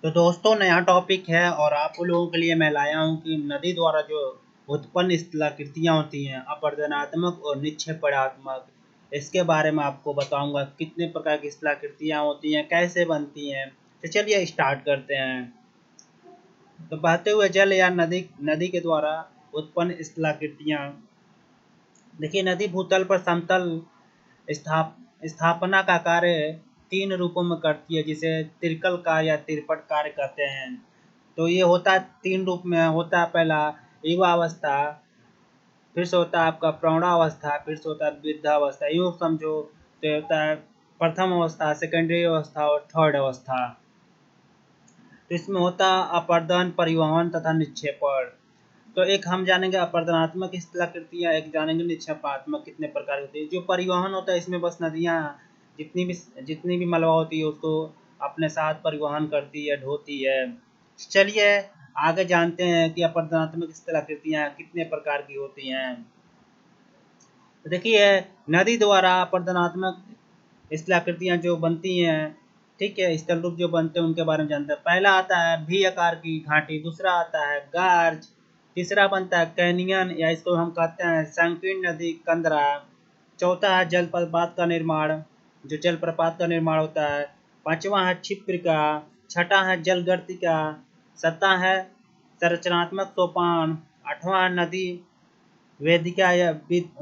तो दोस्तों नया टॉपिक है और आप लोगों के लिए मैं लाया हूँ कि नदी द्वारा जो उत्पन्न स्थलाकृतियाँ होती हैं अपरदनात्मक और निक्षेपणात्मक, इसके बारे में आपको बताऊंगा कितने प्रकार की स्थलाकृतियाँ होती हैं, कैसे बनती हैं। तो चलिए स्टार्ट करते हैं। तो बहते हुए जल या नदी नदी के द्वारा उत्पन्न स्थलाकृतियाँ। देखिए, नदी भूतल पर समतल स्थापना का कार्य तीन रूपों में करती है, जिसे त्रिकल कार्य या त्रिपट कार्य कहते हैं। तो ये होता है तीन रूप में होता है। पहला युवावस्था, फिर से होता है आपका प्रौढ़ावस्था, फिर से होता है वृद्धावस्था। यूँ समझो तो ये होता है प्रथम अवस्था, सेकेंडरी अवस्था और थर्ड अवस्था। तो इसमें होता है अपर्दन, परिवहन तथा निक्षेपण। तो एक हम जानेंगे अपर्दनात्मक स्थलाकृतियाँ, एक जानेंगे निक्षेपात्मक कितने प्रकार की होती है। जो परिवहन होता है इसमें बस नदियाँ जितनी भी मलबा होती है उसको अपने साथ परिवहन करती है, ढोती है। चलिए आगे जानते हैं कि अपर्दनात्मक स्थलाकृतियाँ कितने प्रकार की होती हैं। तो देखिए, नदी द्वारा अपर्दनात्मक स्थलाकृतियाँ जो बनती हैं, ठीक है, स्थल रूप जो बनते हैं उनके बारे में जानते हैं। पहला आता है भी आकार की घाटी, दूसरा आता है गार्ज, तीसरा बनता है कैनियन या इसको हम कहते हैं संकीर्ण नदी कंदरा, चौथा है जलप्रपात का निर्माण, जो जलप्रपात का निर्माण होता है, पांचवा है क्षिप्रिका, छठा है जलगर्तिका, सत्ता है संरचनात्मक सोपान, आठवां है नदी वेदिका या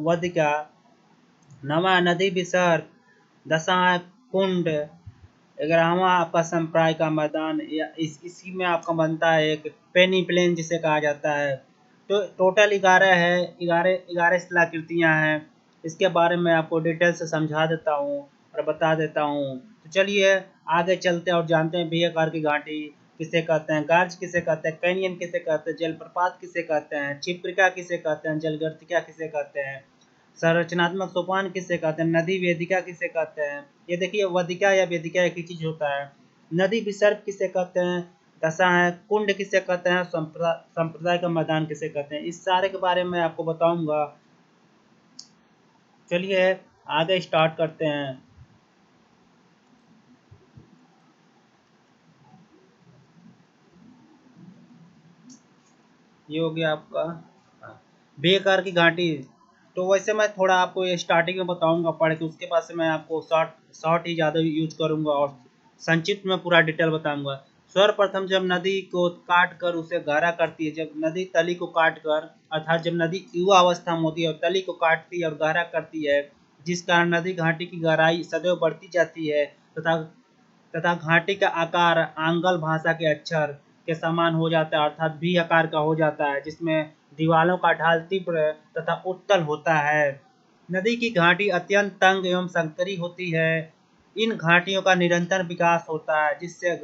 वदिका, नवा नदी विसर्ग, दसवां है कुंड, 11वां आपका संप्राय का मैदान या इसी में आपका बनता है एक पेनी प्लेन जिसे कहा जाता है। तो टोटल 11 है, 11 स्थलाकृतियाँ हैं। इसके बारे में आपको डिटेल से समझा देता हूँ और बता देता हूँ। तो चलिए आगे चलते हैं और जानते हैं भी आकार की घाटी किसे कहते हैं, गार्ज किसे कहते हैं, कैनियन किसे कहते हैं, जलप्रपात किसे कहते हैं, क्षिप्रिका किसे कहते हैं, जलगर्तिका किसे कहते हैं, संरचनात्मक सोपान किसे कहते हैं, नदी वेदिका किसे कहते हैं। ये देखिए, वदिका या वेदिका एक ही चीज होता है। नदी विसर्ग किसे कहते हैं, दशा है, कुंड किसे कहते हैं, संप्रदाय का मैदान किसे कहते हैं। इस सारे के बारे में आपको बताऊंगा। चलिए आगे स्टार्ट करते हैं। ये हो गया आपका बेकार की घाटी। तो वैसे मैं थोड़ा आपको ये स्टार्टिंग में बताऊंगा पढ़ के, उसके बाद से मैं आपको शॉर्ट शॉर्ट ही ज़्यादा यूज करूंगा और संक्षिप्त में पूरा डिटेल बताऊंगा। सर्वप्रथम जब नदी को काट कर उसे गहरा करती है, जब नदी तली को काट कर अर्थात जब नदी युवा अवस्था में होती है और तली को काटती है और गहरा करती है, जिस कारण नदी घाटी की गहराई सदैव बढ़ती जाती है तथा तथा घाटी का आकार आंग्ल भाषा के अक्षर के समान हो जाता है अर्थात भी आकार का हो जाता है, जिसमें दीवालों का ढाल तीव्र तथा उत्तल होता है। नदी की घाटी अत्यंत तंग एवं संकरी होती है। इन घाटियों का निरंतर विकास होता है जिससे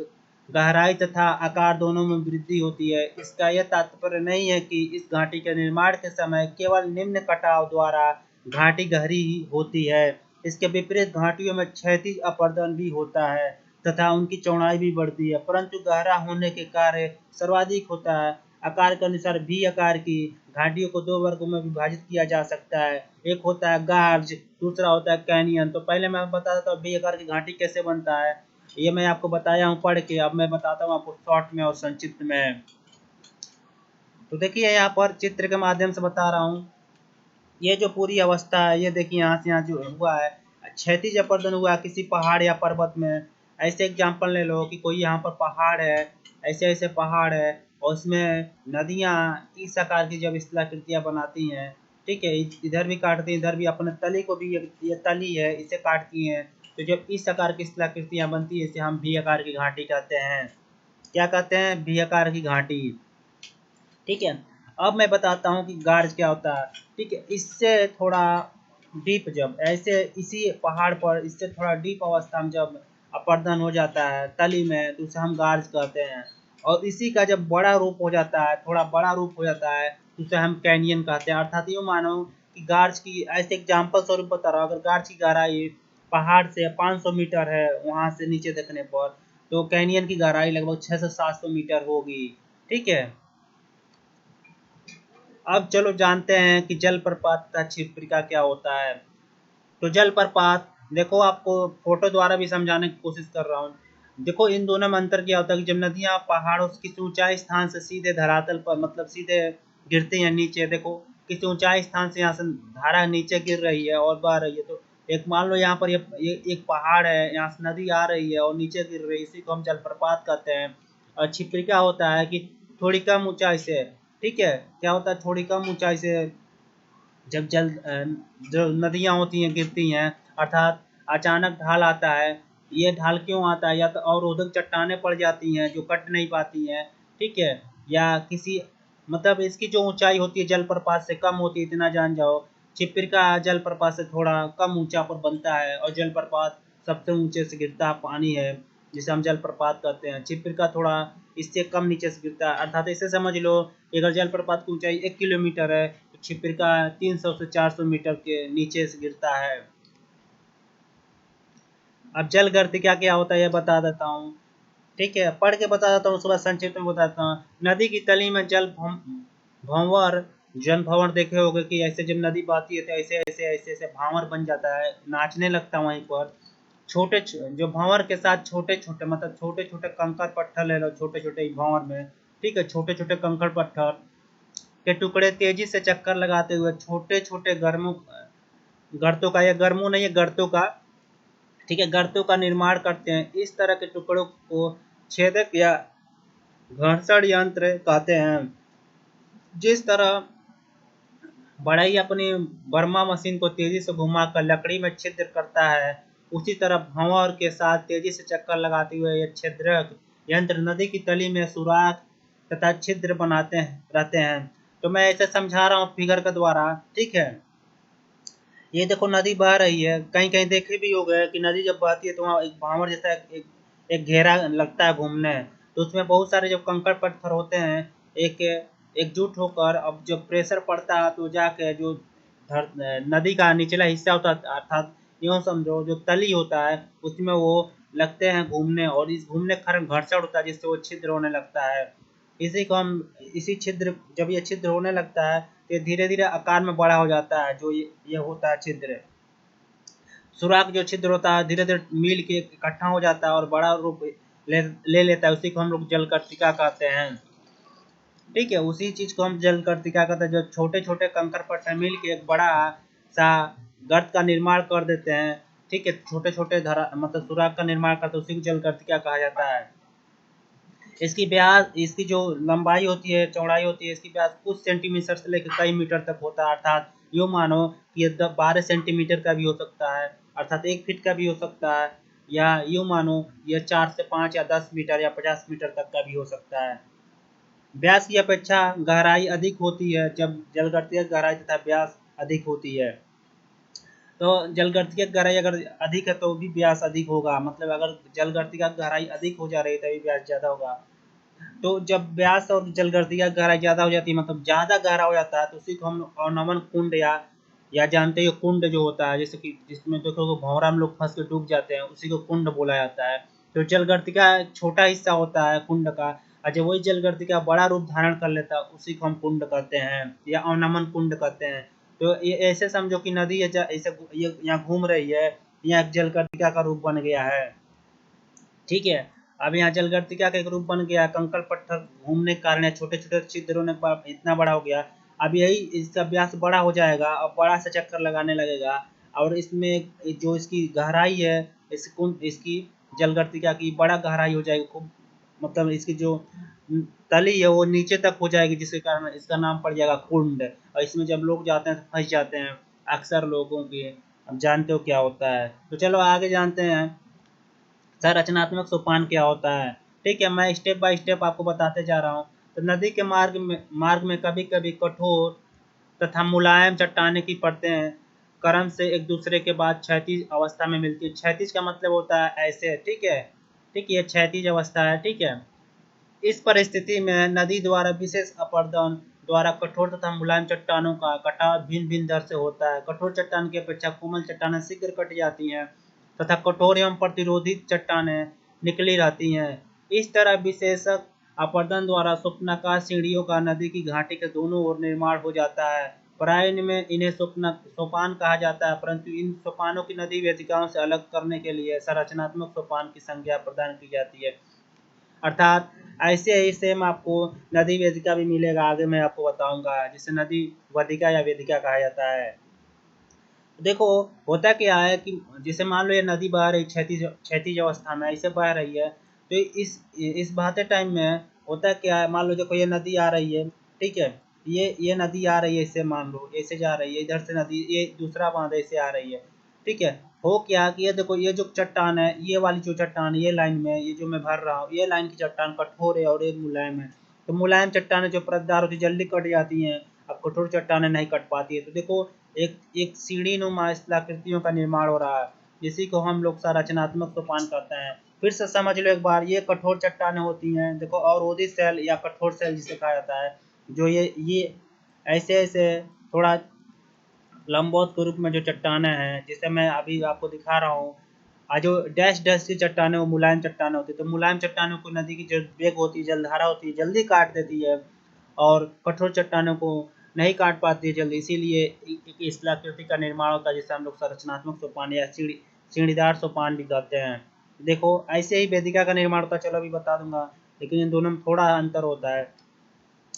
गहराई तथा आकार दोनों में वृद्धि होती है। इसका यह तात्पर्य नहीं है कि इस घाटी के निर्माण के समय केवल निम्न कटाव द्वारा घाटी गहरी ही होती है। इसके विपरीत घाटियों में क्षैतिज अपर्दन भी होता है तथा उनकी चौड़ाई भी बढ़ती है, परंतु गहरा होने के कार्य सर्वाधिक होता है। आकार के अनुसार भी आकार की घाटियों को दो वर्गों में विभाजित किया जा सकता है। एक होता है गार्ज, दूसरा होता है कैनियन। तो पहले मैं बता देता हूँ भी आकार की घाटी कैसे बनता है। ये मैं आपको बताया हूँ पढ़ के, अब मैं बताता हूँ आपको शॉर्ट में और संक्षिप्त में। तो देखिए यहाँ पर चित्र के माध्यम से बता रहा हूँ। ये जो पूरी अवस्था है, ये देखिए यहाँ से यहाँ जो हुआ है क्षैतिज अपर्दन हुआ है किसी पहाड़ या पर्वत में। ऐसे एग्जाम्पल ले लो कि कोई यहाँ पर पहाड़ है, ऐसे ऐसे पहाड़ है और उसमें नदियाँ इस आकार की जब स्थलाकृतियाँ बनाती हैं, ठीक है, इधर भी काटती हैं, इधर भी अपने तली को भी, ये तली है इसे काटती हैं। तो जब इस आकार की स्थलाकृतियाँ बनती है इसे हम भी आकार की घाटी कहते हैं। क्या कहते हैं? भी आकार की घाटी। ठीक है, अब मैं बताता हूँ कि गार्ज क्या होता है। ठीक है, इससे थोड़ा डीप जब ऐसे इसी पहाड़ पर इससे थोड़ा डीप अवस्था में जब अपर्दन हो जाता है तली में तो उसे हम गार्ज कहते हैं। और इसी का जब बड़ा रूप हो जाता है, थोड़ा बड़ा रूप हो जाता है, तो उसे हम कैनियन कहते हैं। अर्थात यूँ मानो कि गार्ज की ऐसे एग्जाम्पल स्वरूप बता रहा हूँ, अगर गार्ज की गहराई पहाड़ से 500 मीटर है वहाँ से नीचे देखने पर, तो कैनियन की गहराई लगभग 600 से 700 मीटर होगी। ठीक है, अब चलो जानते हैं कि जलप्रपात तथा क्षिप्रिका क्या होता है। तो जलप्रपात देखो, आपको फोटो द्वारा भी समझाने की कोशिश कर रहा हूँ। देखो इन दोनों में अंतर क्या होता है कि जब नदियाँ पहाड़ों से किसी ऊंचाई स्थान से सीधे धरातल पर मतलब सीधे गिरती हैं नीचे, देखो किसी ऊंचाई स्थान से यहाँ से धारा नीचे गिर रही है और बह रही है, तो एक मान लो यहाँ पर ये एक पहाड़ है, यहाँ से नदी आ रही है और नीचे गिर रही है, इसी को हम जलप्रपात कहते हैं। और छिपरी क्या होता है कि थोड़ी कम ऊंचाई से, ठीक है, क्या होता है थोड़ी कम ऊंचाई से जब जो नदियाँ होती हैं गिरती हैं, अर्थात अचानक ढाल आता है। ये ढाल क्यों आता है? या तो अवरोधक चट्टानें पड़ जाती हैं जो कट नहीं पाती हैं, ठीक है, या किसी मतलब इसकी जो ऊंचाई होती है जलप्रपात से कम होती है, इतना जान जाओ। छिपिर का जलप्रपात से थोड़ा कम ऊंचा पर बनता है और जलप्रपात सबसे ऊंचे से गिरता पानी है जिसे हम जलप्रपात कहते हैं। छिपिर का थोड़ा इससे कम नीचे से गिरता है, अर्थात इसे समझ लो कि अगर जलप्रपात की ऊंचाई 1 किलोमीटर है तो छिपिर का 300 से 400 मीटर के नीचे से गिरता है। अब जल गर्त क्या होता है ये बता देता हूँ, ठीक है, पढ़ के बता देता हूँ, उसके बाद संक्षिप्त में बताता हूँ। नदी की तली में जल भंवर, जल भंवर देखे होगे कि ऐसे जब नदी बहती है तो ऐसे ऐसे ऐसे ऐसे भांवर बन जाता है, नाचने लगता है वहीं पर। छोटे जो भंवर के साथ छोटे छोटे मतलब छोटे छोटे कंकड़ पत्थर ले लो, छोटे छोटे भंवर में, ठीक है, छोटे छोटे कंकड़ पत्थर के टुकड़े तेजी से चक्कर लगाते हुए छोटे छोटे गर्मों गर्तों का, या गर्मों नहीं है गर्तों का, ठीक है, गर्तों का निर्माण करते हैं। इस तरह के टुकड़ों को छेदक या घर्षण यंत्र कहते हैं। जिस तरह बढ़ई अपनी बर्मा मशीन को तेजी से घुमाकर लकड़ी में छिद्र करता है, उसी तरह भंवर के साथ तेजी से चक्कर लगाते हुए यह छिद्रक यंत्र नदी की तली में सुराख तथा छिद्र बनाते रहते हैं। तो मैं ऐसे समझा रहा हूँ फिगर के द्वारा, ठीक है। ये देखो नदी बह रही है, कहीं कहीं देखे भी हो गए कि नदी जब बहती है तो वहाँ एक भांवर जैसा एक घेरा लगता है घूमने, तो उसमें बहुत सारे जो कंकड़ पत्थर होते हैं एक एकजुट होकर, अब जब प्रेशर पड़ता है तो जाके जो नदी का निचला हिस्सा होता है, अर्थात यूँ समझो जो तली होता है उसमें वो लगते हैं घूमने, और इस घूमने के कारण घर्षण होता है जिससे वो छिद्र होने लगता है। इसी को हम इसी छिद्र जब ये छिद्र होने लगता है तो ये धीरे धीरे आकार में बड़ा हो जाता है, जो ये होता है छिद्र। सुराख जो छिद्र होता है धीरे धीरे मिल के इकट्ठा हो जाता है और बड़ा रूप ले लेता है, उसी को हम लोग जलकर्तिका कहते हैं, ठीक है। उसी चीज को हम जलकर्तिका कहते हैं, जो छोटे छोटे कंकड़ पत्थर मिल के एक बड़ा सा गर्त का निर्माण कर देते हैं, ठीक है, छोटे छोटे धरा मतलब सुराख का निर्माण करते हैं, उसी को जलकर्तिका कहा जाता है। इसकी ब्यास, इसकी जो लंबाई होती है चौड़ाई होती है, इसकी ब्यास कुछ सेंटीमीटर से लेकर कई मीटर तक होता है, अर्थात यूँ मानो कि ये 12 सेंटीमीटर का भी हो सकता है, अर्थात 1 फीट का भी हो सकता है, या यूँ मानो यह 4 से 5 या 10 मीटर या 50 मीटर तक का भी हो सकता है। ब्यास की अपेक्षा गहराई अधिक होती है जब जलगर्तिका गहराई तथा ब्यास अधिक होती है। तो जलगर्तिका गहराई अगर अधिक है तो भी ब्यास अधिक होगा, मतलब अगर जलगर्तिका गहराई अधिक हो जा रही है तभी ब्यास ज़्यादा होगा। तो जब ब्यास और जलगर्तिका की गहराई ज़्यादा हो जाती है मतलब ज़्यादा गहरा हो जाता है, तो उसी को हम अवनमन कुंड या जानते हो कुंड जो होता है, जैसे कि जिसमें देखो भंवरा में लोग फंस के डूब जाते हैं, उसी को कुंड बोला जाता है। तो जलगर्तिका छोटा हिस्सा होता है कुंड का, और जब वही जलगर्तिका बड़ा रूप धारण कर लेता है उसी को हम कुंड कहते हैं या अवनमन कुंड कहते हैं। तो ये ऐसे समझो कि नदी ऐसे ये यहाँ घूम रही है, यहाँ जलगर्तिका का रूप बन गया है, ठीक है। अब यहाँ जलगर्तिका का एक रूप बन गया, कंकड़ पत्थर घूमने के कारण छोटे छोटे छिद्र होने के बाद इतना बड़ा हो गया। अब यही इसका व्यास बड़ा हो जाएगा और बड़ा सा चक्कर लगाने लगेगा, और इसमें जो इसकी गहराई है इसकी जलगर्तिका की बड़ा गहराई हो जाएगी खूब, मतलब इसकी जो तली है वो नीचे तक हो जाएगी, जिसके कारण इसका नाम पड़ जाएगा कुंड। और इसमें जब लोग जाते हैं तो फंस जाते हैं अक्सर लोगों के। अब जानते हो क्या होता है, तो चलो आगे जानते हैं संरचनात्मक सोपान क्या होता है, ठीक है। मैं स्टेप बाय स्टेप आपको बताते जा रहा हूँ। तो नदी के मार्ग में कभी कभी कठोर तथा मुलायम चट्टाने की परतें क्रम से एक दूसरे के बाद क्षैतिज अवस्था में मिलती है। क्षैतिज का मतलब होता है ऐसे, ठीक है, ठीक है, ये क्षैतिज अवस्था है, ठीक है। इस परिस्थिति में नदी द्वारा विशेष अपर्दन द्वारा कठोर तथा मुलायम चट्टानों का कटाव भिन्न भिन्न दर से होता है। कठोर चट्टान की अपेक्षा कोमल चट्टानें शीघ्र कट जाती हैं तथा कठोर एवं प्रतिरोधित चट्टानें निकली रहती हैं। इस तरह विशेषक अपर्दन द्वारा स्वप्नाकार सीढ़ियों का नदी की घाटी के दोनों ओर निर्माण हो जाता है। प्रायः में इन्हें सोपान कहा जाता है, परंतु इन सोपानों की नदी वेदिकाओं से अलग करने के लिए संरचनात्मक सोपान की संज्ञा प्रदान की जाती है। अर्थात ऐसे ही सेम आपको नदी वेदिका भी मिलेगा, आगे मैं आपको बताऊंगा, जिसे नदी वदिका या वेदिका कहा जाता है। देखो होता क्या है कि जैसे मान लो ये नदी बह रही क्षैतिज क्षैतिज अवस्था में ऐसे बह रही है, तो इस बहते टाइम में होता क्या है, मान लो देखो ये नदी आ रही है, ठीक है, ये नदी आ रही है, इसे मान लो ऐसे जा रही है, इधर से नदी ये दूसरा बांध ऐसे आ रही है, ठीक है। हो क्या कि ये देखो ये जो चट्टान है, ये वाली जो चट्टान है, ये लाइन में ये जो मैं भर रहा हूँ, ये लाइन की चट्टान कठोर है और ये मुलायम है। तो मुलायम चट्टानें जो परतदार होती जल्दी कट जाती हैं, अब कठोर चट्टानें नहीं कट पाती है। तो देखो एक एक सीढ़ी नुमा स्थलाकृतियों का निर्माण हो रहा है, इसी को हम लोग संरचनात्मक सोपान कहते हैं। फिर से समझ लो एक बार, ये कठोर चट्टानें होती हैं देखो, अवरोधी सेल या कठोर सेल जिसे कहा जाता है, जो ये ऐसे ऐसे थोड़ा लंबवत के रूप में जो चट्टानें हैं, जिसे मैं अभी आपको दिखा रहा हूँ, जो डैश डैश की चट्टानें वो मुलायम चट्टानें होती है। तो मुलायम चट्टानों को नदी की जो वेग होती है, जलधारा होती है, जल्दी काट देती है, और कठोर चट्टानों को नहीं काट पाती है जल्दी, इसीलिए एक स्थलाकृति का निर्माण होता है, जिसे हम लोग संरचनात्मक सोपान या सीढ़ीदार सोपान भी कहते हैं। देखो ऐसे ही वेदिका का निर्माण होता है, चलो अभी बता दूंगा, लेकिन इन दोनों में थोड़ा अंतर होता है।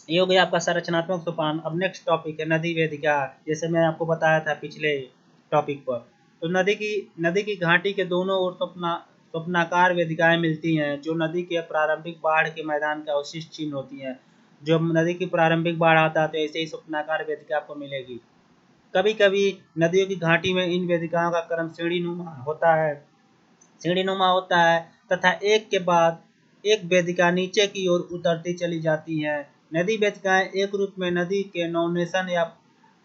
ये हो गया आपका संरचनात्मक सोपान। अब नेक्स्ट टॉपिक है नदी वेदिका, जैसे मैं आपको बताया था पिछले टॉपिक पर। तो नदी की घाटी के दोनों ओर स्वप्नाकार वेदिकाएं मिलती हैं, जो नदी के प्रारंभिक बाढ़ के मैदान का अवशिष्ट चिन्ह होती हैं। जब नदी की प्रारंभिक बाढ़ आता है तो ऐसे ही स्वप्नाकार वेदिका आपको मिलेगी। कभी कभी नदियों की घाटी में इन वेदिकाओं का क्रम सीढ़ीनुमा होता है तथा एक के बाद एक वेदिका नीचे की ओर उतरती चली जाती है। नदी वेदिकाएं एक रूप में नदी के नवोन्मेषण या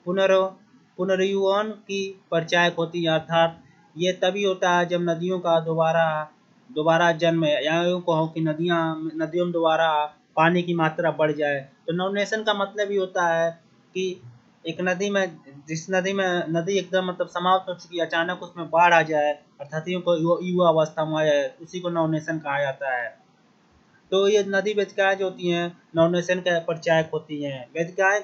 पुनर पुनरुत्थान की परिचायक होती है, अर्थात ये तभी होता है जब नदियों का दोबारा दोबारा जन्म, या यूँ कहो कि नदियों में दोबारा पानी की मात्रा बढ़ जाए। तो नवोन्मेषण का मतलब ये होता है कि एक नदी में, जिस नदी में नदी एकदम मतलब समाप्त हो चुकी है, अचानक उसमें बाढ़ आ जाए, अर्थात युवा अवस्था में आ जाए, उसी को नवोन्मेषण कहा जाता है। तो ये नदी वेदिकाएं जो होती हैं नवोन्मेषण का परिचायक होती हैं। वेदिकाएं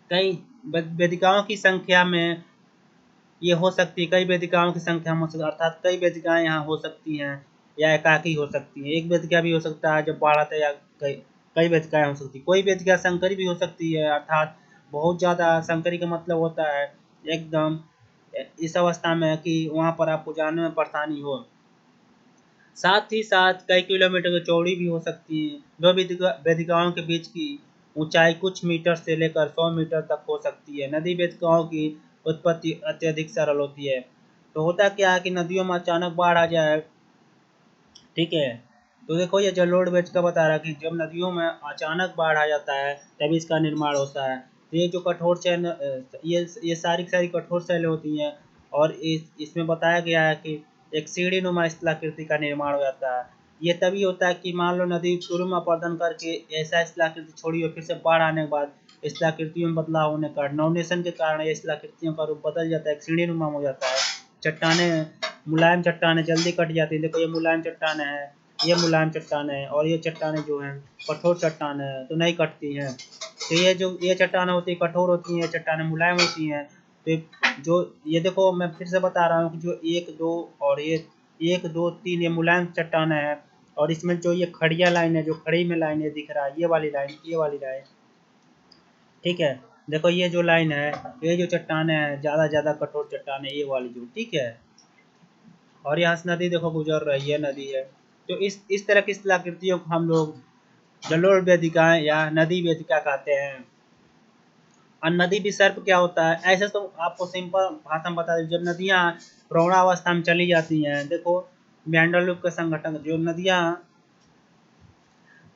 कई वेदिकाओं की संख्या में ये हो सकती है, कई वेदिकाओं की संख्या में हो सकती है, अर्थात कई वेदिकाएं यहाँ हो सकती हैं या एकाकी हो सकती हैं। एक वेदिका भी हो सकता है जब बाढ़ आता है, या कई वेदिकाएं हो सकती है। कोई वेदिका संकरी भी हो सकती है, अर्थात बहुत ज़्यादा संकरी का मतलब होता है एकदम इस अवस्था में कि वहाँ पर आपको जाने में परेशानी हो। साथ ही साथ कई किलोमीटर की चौड़ी भी हो सकती है। दो वेदिकाओं के बीच की ऊंचाई कुछ मीटर से लेकर 100 मीटर तक हो सकती है। नदी वेदिकाओं की उत्पत्ति अत्यधिक सरल होती है। तो होता क्या है कि नदियों में अचानक बाढ़ आ जाए, ठीक है, तो देखो ये जलोढ़ बेच का बता रहा है कि जब नदियों में अचानक बाढ़ आ जाता है तभी इसका निर्माण होता है। तो ये जो कठोर शैल, ये सारी सारी कठोर शैलें होती हैं, और इसमें बताया गया है कि एक सीढ़ी नुमा स्थलाकृति का निर्माण हो जाता है। ये तभी होता है कि मान लो नदी शुरू में अपर्दन करके ऐसा स्थलाकृति छोड़ी और फिर से बाढ़ आने के बाद स्थलाकृतियों में बदलाव होने का कारण, नवोन्मेषण के कारण ये स्थलाकृतियों का रूप बदल जाता है, एक सीढ़ी नुमा हो जाता है। चट्टानें, मुलायम चट्टानें जल्दी कट जाती है। देखो ये मुलायम चट्टानें हैं, ये मुलायम चट्टानें हैं, और ये चट्टानें जो हैं कठोर चट्टानें हैं, तो नहीं कटती हैं। तो ये चट्टानें होती है कठोर होती हैं, ये चट्टानें मुलायम होती हैं। तो जो ये देखो मैं फिर से बता रहा हूँ कि जो एक दो और ये 1 2 3 ये मुलायम चट्टानें हैं, और इसमें जो ये खड़िया लाइन है, जो खड़ी में लाइन है दिख रहा है, ये वाली लाइन, ठीक है। देखो ये जो लाइन है, ये जो चट्टानें हैं ज़्यादा कठोर चट्टानें, ये वाली जो, ठीक है, और यहाँ से नदी देखो गुजर रही है, नदी है। तो इस तरह की स्थलाकृतियों को हम लोग जलोढ़ वेदिकाएं या नदी वेदिका कहते हैं। और नदी विसर्प क्या होता है, ऐसे तो आपको सिंपल भाषा में बता दें, जब नदियाँ प्रवणावस्था में चली जाती हैं, देखो मेंडल लूप का संगठन, जो नदियाँ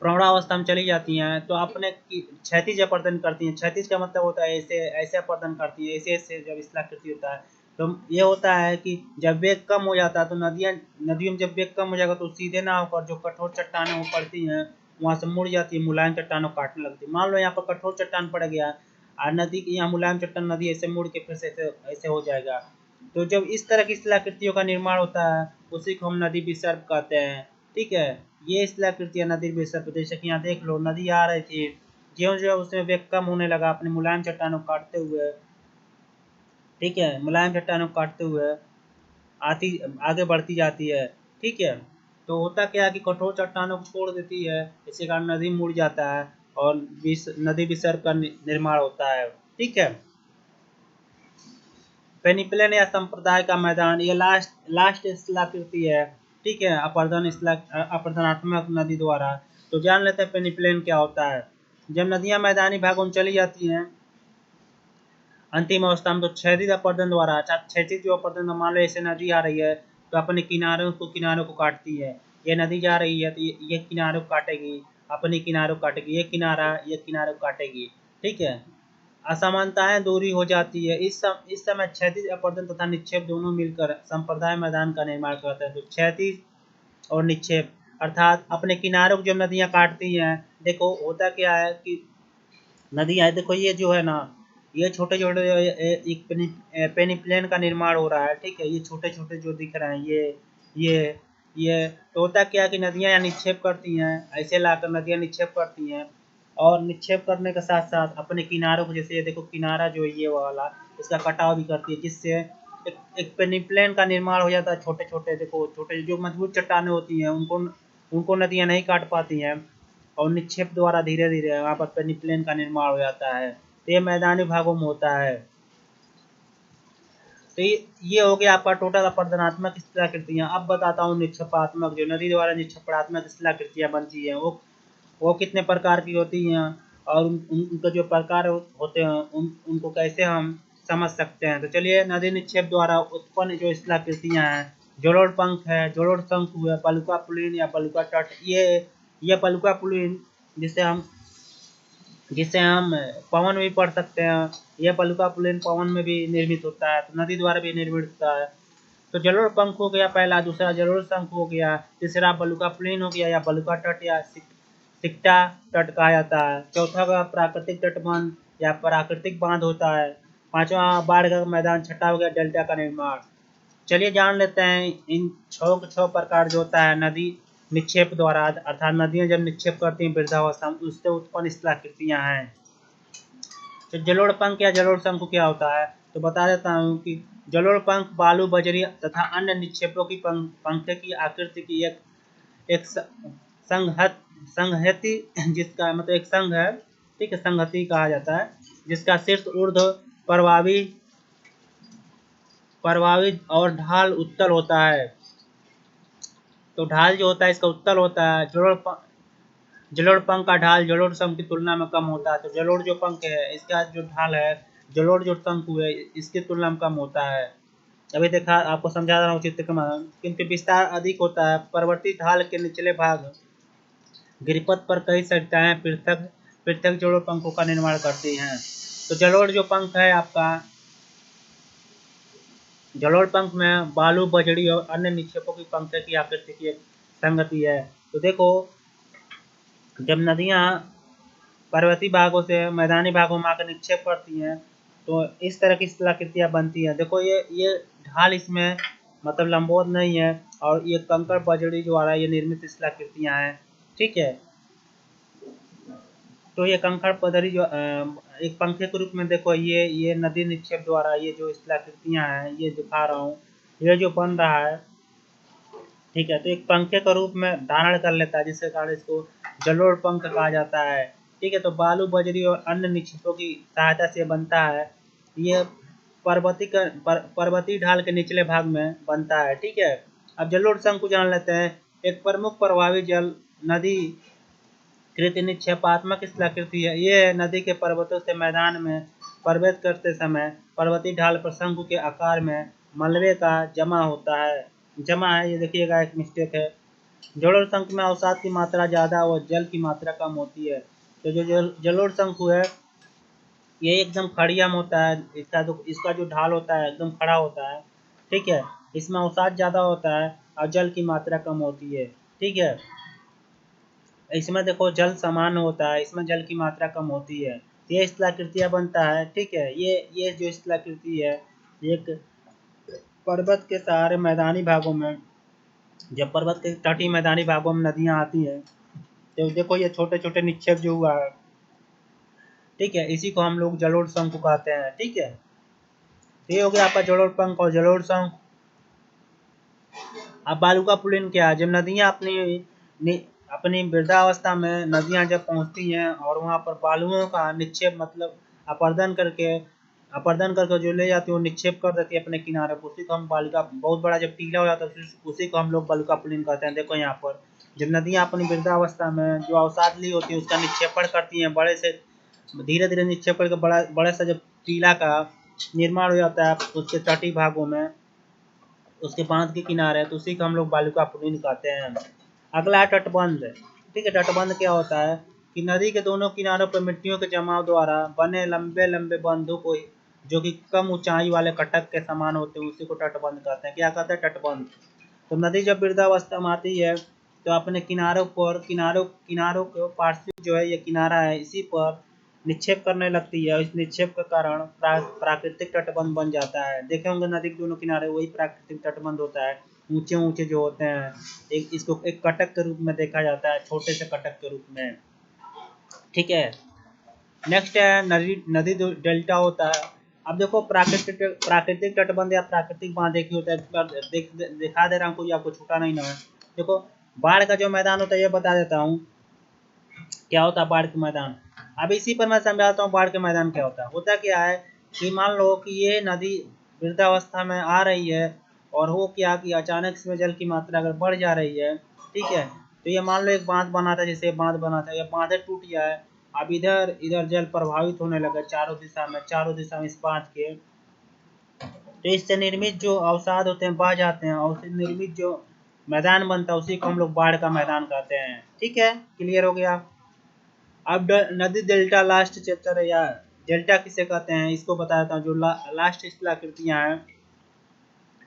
प्रवणावस्था में चली जाती हैं तो अपने क्षैतिज अपर्दन करती हैं। क्षैतिज का मतलब होता है ऐसे ऐसे अपर्दन करती है, ऐसे ऐसे जब स्थलाकृति होता है, तो ये होता है कि जब वेग कम हो जाता है तो नदियों में जब वेग कम हो जाएगा तो सीधे ना होकर जो कठोर चट्टानें वो पड़ती हैं, वहाँ से मुड़ जाती है, मुलायम चट्टानों को काटने लगती है। मान लो यहाँ पर कठोर चट्टान पड़ गया और नदी की यहाँ मुलायम चट्टान, नदी ऐसे मुड़ के फिर से ऐसे हो जाएगा। तो जब इस तरह की स्थलाकृतियों का निर्माण होता है उसी को हम नदी विसर्प कहते हैं, ठीक है। ये स्थलाकृतियाँ नदी विसर्प, जैसे कि यहाँ देख लो नदी आ रही थी, ज्यों-ज्यों उसमें वेग कम होने लगा अपनी मुलायम चट्टानों को काटते हुए, ठीक है, मुलायम चट्टानों को काटते हुए आती आगे बढ़ती जाती है, ठीक है। तो होता क्या है कि कठोर चट्टानों को छोड़ देती है, इसी कारण नदी मुड़ जाता है और नदी विसर्ग का निर्माण होता है, ठीक है। पेनिप्लेन या संप्रदाय का मैदान ये लास्ट स्थलाकृति है, ठीक है, अपरदनात्मक नदी द्वारा। तो जान लेते हैं पेनिप्लेन क्या होता है। जब नदियां मैदानी भागों में चली जाती हैं अंतिम अवस्था में, तो क्षैतिज अपरदन द्वारा, अच्छा क्षैतिज जो अपरदन, मान लो ऐसे नदी आ रही है तो अपने किनारों को काटती है। ये नदी जा रही है तो ये किनारों को काटेगी, अपने किनारों को काटेगी, ये किनारों को काटेगी, ठीक है। असमानताएं दूरी हो जाती है। इस समय क्षैतिज अपरदन तथा निक्षेप दोनों मिलकर संप्रदाय मैदान का निर्माण करते हैं। तो क्षैतिज और निक्षेप अर्थात अपने किनारों को जब नदियां काटती हैं, देखो होता क्या है कि नदियां, देखो ये जो है ना, ये छोटे छोटे एक पेनिप्लेन का निर्माण हो रहा है, ठीक है। ये छोटे छोटे जो दिख रहे हैं, ये ये तो होता क्या है कि नदियां यहाँ निक्षेप करती हैं, ऐसे लाकर नदियां निक्षेप करती हैं, और निक्षेप करने के साथ साथ अपने किनारों को, जैसे ये देखो किनारा जो ये वाला, इसका कटाव भी करती है, जिससे एक पेनिप्लेन का निर्माण हो जाता है। छोटे छोटे, देखो छोटे जो मजबूत चट्टानें होती हैं उनको नदियां नहीं काट पाती हैं, और निक्षेप द्वारा धीरे धीरे वहाँ पर पेनिप्लेन का निर्माण हो जाता है। तो ये मैदानी भागों में होता है। तो ये हो गया आपका टोटल अपरदनात्मक शिलाकृतियाँ। अब बताता हूँ निक्षेपात्मक, जो नदी द्वारा निक्षेपात्मक शिलाकृतियाँ बनती हैं वो कितने प्रकार की होती हैं, और उनके जो प्रकार होते हैं उनको कैसे हम समझ सकते हैं। तो चलिए, नदी निक्षेप द्वारा उत्पन्न जो शिलाकृतियाँ हैं, जलोढ़ पंख है, जलोढ़ शंख हुआ, पलुका पुलिन या पलुका तट, ये पलुका पुलिन जिसे हम पवन भी पढ़ सकते हैं। यह पलुका पुलिन पवन में भी निर्मित होता है, तो नदी द्वारा भी निर्मित होता है। तो जलोढ़ पंख हो गया पहला, दूसरा जलोढ़ शंख हो गया, तीसरा बलुका पुलिन हो गया या बलुका तट या सिक्टा तट कहा जाता है। चौथा का प्राकृतिक तटबंध या प्राकृतिक बांध होता है। पांचवा बाढ़ का मैदान। छठा हो गया डेल्टा का निर्माण। चलिए जान लेते हैं इन छह प्रकार जो होता है नदी निक्षेप द्वारा, अर्थात नदियां जब निक्षेप करती हैं वृद्धावस्था में, उससे उत्पन्न शिलाकृतियां हैं। तो जलोढ़ पंख या जलोढ़ शंख क्या होता है, तो बता देता हूँ कि जलोढ़ पंख बालू, बजरी तथा अन्य निक्षेपों की पंखे की आकृति की एक संहति, जिसका मतलब एक संघ है, ठीक है, संहति कहा जाता है, जिसका शीर्ष ऊर्ध्व प्रभावी और ढाल उत्तल होता है। तो ढाल जो होता है इसका उत्तल होता है। जलोढ़ पंख का ढाल जलोढ़ शंख की तुलना में कम होता है। तो जलोढ़ जो पंख है इसका जो ढाल है, जलोढ़ जो शंख हुए इसकी तुलना में कम होता है। अभी देखा, आपको समझा रहा हूँ चित्र के माध्यम, किंतु विस्तार अधिक होता है। पर्वतीय ढाल के निचले भाग गिरिपथ पर कई सरिताएं पृथक पृथक जलोढ़ पंखों का निर्माण करती हैं। तो जलोढ़ जो पंख है आपका, जलोढ़ पंख में बालू, बजड़ी और अन्य निक्षेपों की पंखे की आकृति की एक संगति है। तो देखो, जब नदियां पर्वतीय भागों से मैदानी भागों में आकर निक्षेप करती हैं तो इस तरह की शिलाकृतियां बनती हैं। देखो ये ढाल इसमें मतलब लंबवत नहीं है, और ये कंकड़ बजड़ी द्वारा ये निर्मित शिलाकृतियां हैं, ठीक है। तो ये कंकड़ बजड़ी जो एक पंखे के रूप में, देखो ये नदी निक्षेप द्वारा ये जो शिलाकृतियां हैं ये दिखा रहा हूँ, ये जो बन रहा है, ठीक है। तो एक पंखे के रूप में धारण कर लेता है, जिसके कारण इसको जलोढ़ पंख कहा जाता है, ठीक है। तो बालू, बजरी और अन्य निक्षेपों की सहायता से बनता है। ये पर्वतीय ढाल के निचले भाग में बनता है, ठीक है। अब जलोढ़ शंख को जान लेते हैं। एक प्रमुख प्रभावी जल नदी कृति निक्षेपात्मक शिलाकृति है। ये नदी के पर्वतों से मैदान में प्रवेश करते समय पर्वतीय ढाल पर शंख के आकार में मलबे का जमा है। ये देखिएगा, एक मिस्टेक है। जलोढ़ शंख में अवसाद की मात्रा ज़्यादा और जल की मात्रा कम होती है। तो जो जलोढ़ शंख है ये एकदम खड़िया में होता है। इसका जो ढाल होता है एकदम खड़ा होता है, ठीक है। इसमें अवसाद ज़्यादा होता है और जल की मात्रा कम होती है, ठीक है। इसमें देखो जल समान होता है, इसमें जल की मात्रा कम होती है। ये शिलाकृतियाँ बनता है, ठीक है। ये जो शिलाकृति है, एक पर्वत के सहारे मैदानी भागों में, जब पर्वत के तटीय मैदानी भागों में नदियाँ आती हैं तो देखो ये छोटे छोटे निक्षेप जो हुआ है ठीक है, इसी को हम लोग जलोढ़ शंकु कहते हैं। ठीक है, ये हो गया आपका जलोढ़ पंख और जलोढ़ शंख। अब बालुका पुलिन क्या है? जब नदियां अपनी वृद्धावस्था में नदियां जब पहुंचती हैं और वहां पर बालुओं का निक्षेप मतलब अपर्दन करके जो ले जाती है वो निक्षेप कर देती है अपने किनारे पर, उसी को हम बालुका, बहुत बड़ा जब टीला हो जाता है उसी को हम लोग बालुका पुलिन कहते हैं। देखो यहाँ पर जब नदियां अपनी वृद्धावस्था में जो अवसाद ली होती है उसका निक्षेपण करती हैं, बड़े से धीरे धीरे निक्षेपण के बड़े सा जब टीला का निर्माण हो जाता है उसके तटीय भागों में, उसके बांध के किनारे, तो उसी को हम लोग बालुका पुलिन कहते हैं। अगला है तटबंध। ठीक है, तटबंध क्या होता है कि नदी के दोनों किनारों पर मिट्टियों के जमाव द्वारा बने लंबे लंबे बंधों को, जो कि कम ऊंचाई वाले कटक के समान होते हैं, उसी को तटबंध कहते हैं। क्या कहते हैं? तटबंध। तो नदी जब वृद्धावस्था में आती है तो अपने किनारों के पार्श्व जो है ये किनारा है, इसी पर निक्षेप करने लगती है। इस निक्षेप के कारण प्राकृतिक तटबंध बन जाता है। देखे होंगे नदी के दोनों किनारे वही प्राकृतिक तटबंध होता है, ऊंचे ऊंचे जो होते हैं। इसको एक कटक के रूप में देखा जाता है, छोटे से कटक के रूप में। ठीक है, नेक्स्ट है नदी डेल्टा होता है। अब देखो प्राकृतिक तटबंध या प्राकृतिक बांध एक ही होता है। दिखा दे रहा हूँ, कोई आपको छूटा नहीं ना है। देखो बाढ़ का जो मैदान होता है ये बता देता हूँ क्या होता है बाढ़ के मैदान। अब इसी पर मैं समझाता हूँ बाढ़ के मैदान क्या होता है। होता क्या है कि मान लो कि ये नदी वृद्धावस्था में आ रही है और हो क्या कि अचानक से जल की मात्रा अगर बढ़ जा रही है, ठीक है, तो ये मान लो एक बांध बना था, जैसे बांध बना था, ये बांध टूट गया है। अब इधर इधर जल प्रभावित होने लगा चारों दिशा में इस बांध के, तो इससे निर्मित जो अवसाद होते हैं बह जाते हैं और उससे निर्मित जो मैदान बनता है उसी को हम लोग बाढ़ का मैदान कहते हैं। ठीक है, क्लियर हो गया। अब नदी डेल्टा लास्ट चैप्टर है, या डेल्टा किसे कहते हैं इसको बता देता हूँ। जो लास्ट स्थलाकृतियां हैं,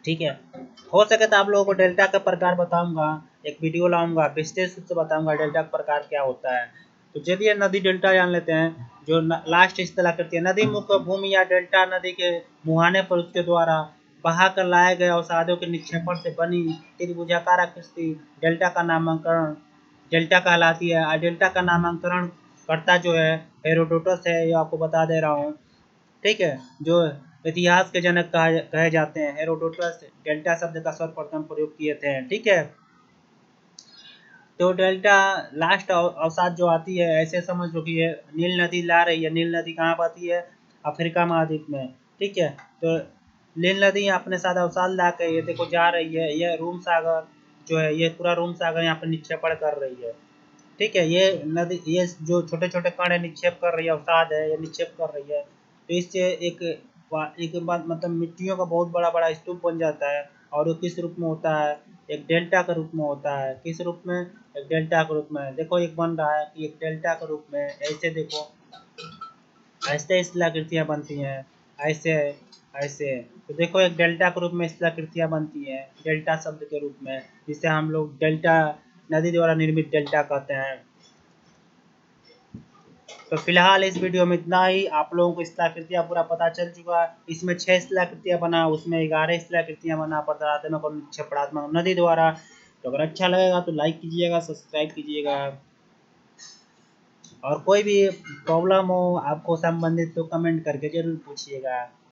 ठीक है, हो सके तो आप लोगों को डेल्टा का प्रकार बताऊंगा, एक वीडियो लाऊंगा, विशेष रूप से बताऊंगा डेल्टा का प्रकार क्या होता है। तो चलिए नदी डेल्टा जान लेते हैं। जो लास्ट स्थलाकृति है, नदी मुख्य भूमि या डेल्टा नदी के मुहाने पर उसके द्वारा बहा कर लाए गए अवसादों के निक्षेपण से बनी त्रिभुजाकार आकृति डेल्टा का नामकरण डेल्टा कहलाती है। और डेल्टा का नामकरण करता जो है हेरोडोटस है, ये आपको बता दे रहा हूँ। ठीक है, जो इतिहास के जनक कहे जाते हैं, हेरोडोटस डेल्टा शब्द का सर्वप्रथम प्रयोग किए थे। ठीक है, तो डेल्टा लास्ट अवसाद जो आती है, ऐसे समझ लो कि ये नील नदी ला रही है। नील नदी कहाँ पर आती है? अफ्रीका महाद्वीप में। ठीक है, तो नील नदी अपने साथ अवसाद ला के ये देखो जा रही है, ये रूम सागर जो है, ये पूरा रूम सागर यहाँ पर निक्षेपण कर रही है। ठीक है, ये नदी, ये जो छोटे छोटे कण है निक्षेप कर रही है, अवसाद है ये निक्षेप कर रही है, तो इससे एक बात मतलब मिट्टियों का बहुत बड़ा बड़ा स्तूप बन जाता है। और वो किस रूप में होता है? एक डेल्टा के रूप में होता है। किस रूप में? एक डेल्टा के रूप में। देखो एक बन रहा है कि एक डेल्टा के रूप में, ऐसे देखो, ऐसे स्थलाकृतियाँ बनती हैं, ऐसे ऐसे। तो देखो एक डेल्टा के रूप में स्थलाकृतियाँ बनती हैं, डेल्टा शब्द के रूप में, जिसे हम लोग डेल्टा नदी द्वारा निर्मित डेल्टा कहते हैं। तो फिलहाल इस वीडियो में इतना ही। आप लोगों को स्थलाकृतियाँ पूरा पता चल चुका है। इसमें 6 स्थलाकृतियाँ बना, उसमें 11 स्थलाकृतियाँ बना प्रदात्मक और निक्षेपणात्मक नदी द्वारा। तो अगर अच्छा लगेगा तो लाइक कीजिएगा, सब्सक्राइब कीजिएगा, और कोई भी प्रॉब्लम हो आपको संबंधित तो कमेंट करके जरूर पूछिएगा।